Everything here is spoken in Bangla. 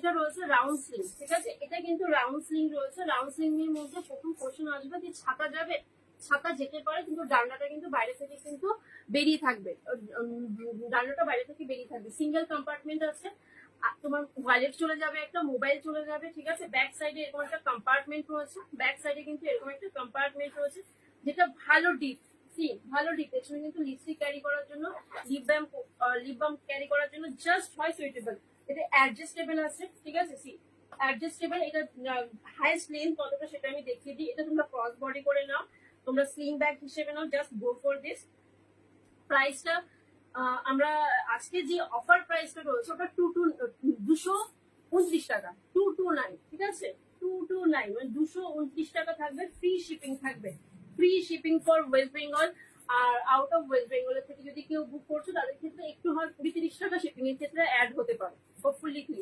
এটা রয়েছে রাউন্ড স্লিং, ঠিক আছে? এটা কিন্তু রাউন্ড স্লিং রয়েছে। রাউন্ড স্লিং এর মধ্যে প্রথম কোশ্চেন আসবে যে ছাতা যাবে, ছাতা যেতে পারে কিন্তু ডান্ডাটা কিন্তু বাইরে থেকে কিন্তু বেরিয়ে থাকবে, ডান্ডাটা বাইরে থেকে বেরিয়ে থাকবে। সিঙ্গেল কম্পার্টমেন্ট আছে, তোমার ওয়ালেট চলে যাবে, একটা মোবাইল চলে যাবে, ঠিক আছে? ব্যাক সাইডে এরকম একটা কম্পার্টমেন্ট রয়েছে, ব্যাক সাইডে কিন্তু এরকম একটা কম্পার্টমেন্ট রয়েছে, যেটা ভালো ডিপ, ভালো ডিপ। পেছনে কিন্তু লিপস্টিক ক্যারি করার জন্য, লিপ বাম ক্যারি করার জন্য জাস্ট হয় সুইটেবল। এটা অ্যাডজাস্টেবল আছে, ঠিক আছে? অ্যাডজাস্টেবল। এটা হাইস্ট লেন্থ কতটা সেটা আমি দেখিয়ে দিই। এটা তোমরা ক্রস বডি করে নাও, তোমরা স্লিং ব্যাগ হিসেবে নাও, জাস্ট গো ফর দিস। প্রাইসটা আমরা আজকে যে অফার প্রাইসটা রয়েছে ওটা 229 টাকা, 229, ঠিক আছে? 229 মানে 229 টাকা থাকবে, ফ্রি শিপিং থাকবে, free shipping for West Bengal. আর আউট অফ ওয়েস্ট বেঙ্গলের থেকে যদি কেউ বুক করছো তাদের ক্ষেত্রে একটু হয় 20-30 টাকা শিপিং এর ক্ষেত্রে অ্যাড হতে পারে। Hopefully clear.